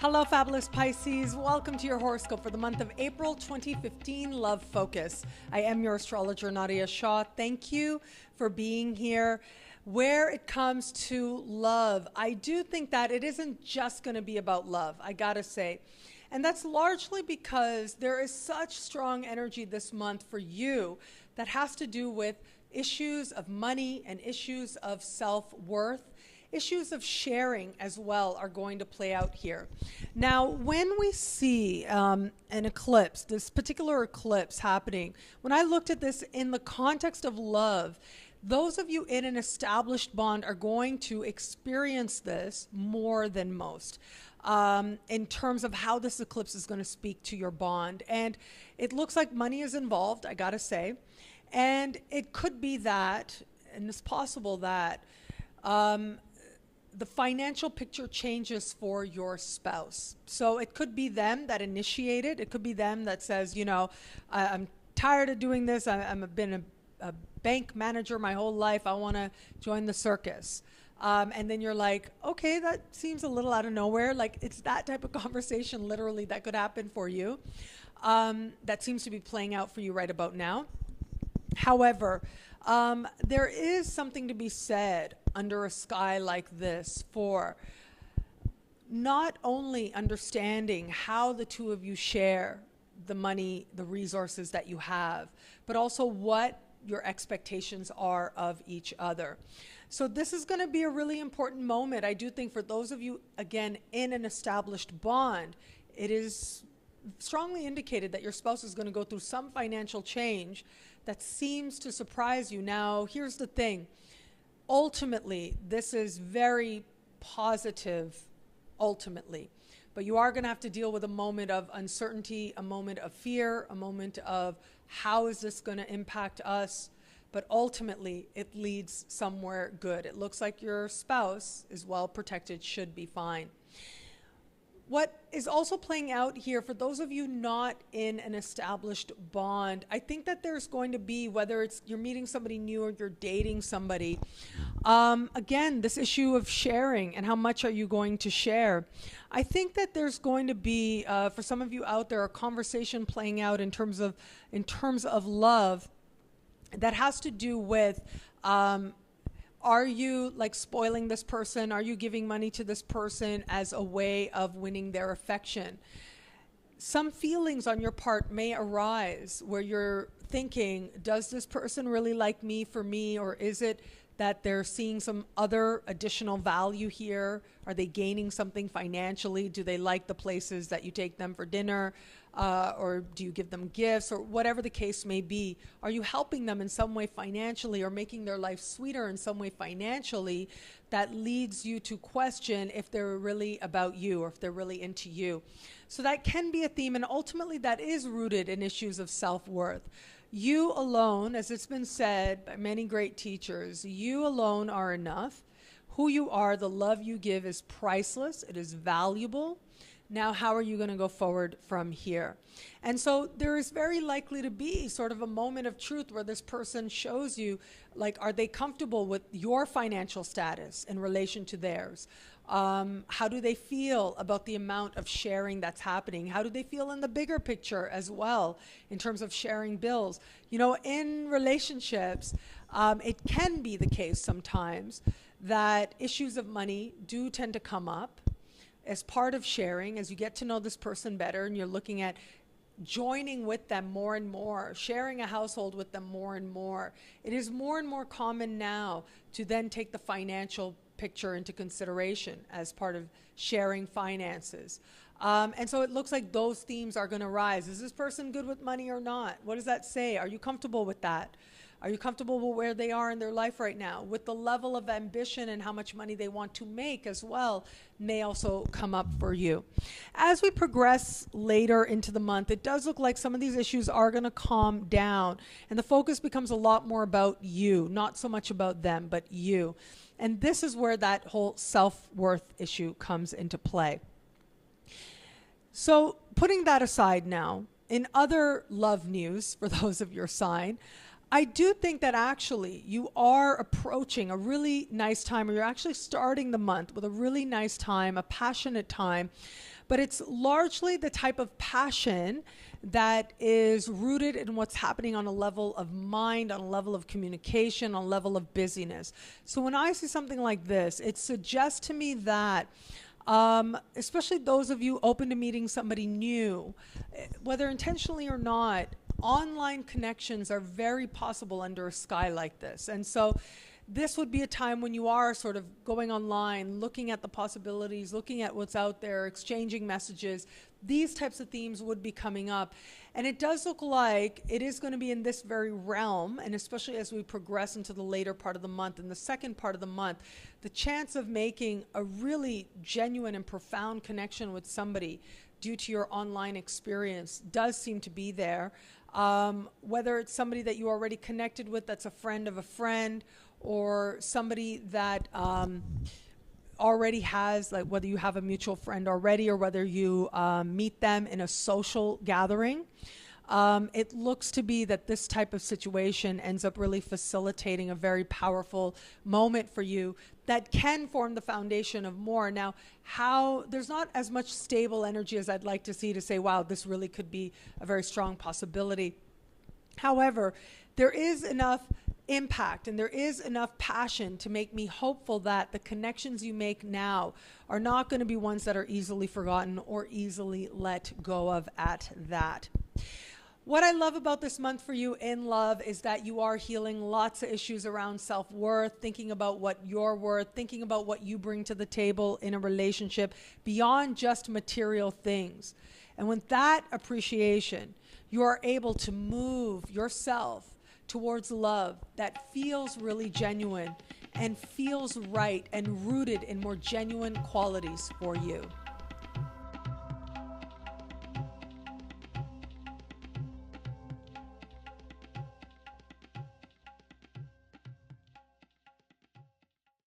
Hello, fabulous Pisces. Welcome to your horoscope for the month of April 2015, Love Focus. I am your astrologer, Nadiya Shah. Thank you for being here. Where it comes to love, I do think that it isn't just going to be about love, I gotta say. And that's largely because there is such strong energy this month for you that has to do with issues of money and issues of self-worth. Issues of sharing as well are going to play out here. Now, when we see an eclipse, this particular eclipse happening, when I looked at this in the context of love, those of you in an established bond are going to experience this more than most in terms of how this eclipse is going to speak to your bond. And it looks like money is involved, I gotta say. And it could be that, and it's possible that, the financial picture changes for your spouse. So it could be them that initiated. It could be them that says, you know, I'm tired of doing this. I've been a bank manager my whole life. I want to join the circus. And then you're like, okay, that seems a little out of nowhere. Like it's that type of conversation literally that could happen for you. That seems to be playing out for you right about now. However, there is something to be said under a sky like this for not only understanding how the two of you share the money, the resources that you have, but also what your expectations are of each other. So this is going to be a really important moment. I do think for those of you, again, in an established bond, it is strongly indicated that your spouse is going to go through some financial change that seems to surprise you. Now, here's the thing. Ultimately, this is very positive, ultimately. But you are going to have to deal with a moment of uncertainty, a moment of fear, a moment of how is this going to impact us? But ultimately, it leads somewhere good. It looks like your spouse is well protected, should be fine. What is also playing out here, for those of you not in an established bond, I think that there's going to be, whether it's you're meeting somebody new or you're dating somebody, again, this issue of sharing and how much are you going to share. I think that there's going to be, for some of you out there, a conversation playing out in terms of love that has to do with, are you like spoiling this person? Are you giving money to this person as a way of winning their affection? Some feelings on your part may arise where you're thinking, does this person really like me for me? Or is it that they're seeing some other additional value here? Are they gaining something financially? Do they like the places that you take them for dinner? Or do you give them gifts, or whatever the case may be? Are you helping them in some way financially, or making their life sweeter in some way financially that leads you to question if they're really about you or if they're really into you? So that can be a theme, and ultimately that is rooted in issues of self-worth. You alone, as it's been said by many great teachers, you alone are enough. Who you are, the love you give is priceless. It is valuable. Now, how are you going to go forward from here? And so there is very likely to be sort of a moment of truth where this person shows you, like, are they comfortable with your financial status in relation to theirs? How do they feel about the amount of sharing that's happening? How do they feel in the bigger picture as well in terms of sharing bills? You know, in relationships, it can be the case sometimes that issues of money do tend to come up as part of sharing, as you get to know this person better and you're looking at joining with them more and more, sharing a household with them more and more. It is more and more common now to then take the financial picture into consideration as part of sharing finances. And so it looks like those themes are going to rise. Is this person good with money or not? What does that say? Are you comfortable with that? Are you comfortable with where they are in their life right now? With the level of ambition and how much money they want to make as well may also come up for you. As we progress later into the month, it does look like some of these issues are going to calm down, and the focus becomes a lot more about you, not so much about them, but you. And this is where that whole self-worth issue comes into play. So putting that aside now, in other love news for those of your sign, I do think that actually you are approaching a really nice time, or you're actually starting the month with a really nice time, a passionate time. but it's largely the type of passion that is rooted in what's happening on a level of mind, on a level of communication, on a level of busyness. So when I see something like this, it suggests to me that especially those of you open to meeting somebody new, whether intentionally or not, online connections are very possible under a sky like this. And so this would be a time when you are sort of going online, looking at the possibilities, looking at what's out there, exchanging messages. These types of themes would be coming up. And it does look like it is going to be in this very realm, and especially as we progress into the later part of the month, in the second part of the month, the chance of making a really genuine and profound connection with somebody due to your online experience does seem to be there. Whether it's somebody that you already connected with that's a friend of a friend, or somebody that already has, like whether you have a mutual friend already or whether you meet them in a social gathering. It looks to be that this type of situation ends up really facilitating a very powerful moment for you that can form the foundation of more. Now, how there's not as much stable energy as I'd like to see to say, wow, this really could be a very strong possibility. However, there is enough impact and there is enough passion to make me hopeful that the connections you make now are not going to be ones that are easily forgotten or easily let go of at that. What I love about this month for you in love is that you are healing lots of issues around self-worth, thinking about what you're worth, thinking about what you bring to the table in a relationship beyond just material things. And with that appreciation, you are able to move yourself towards love that feels really genuine and feels right and rooted in more genuine qualities for you.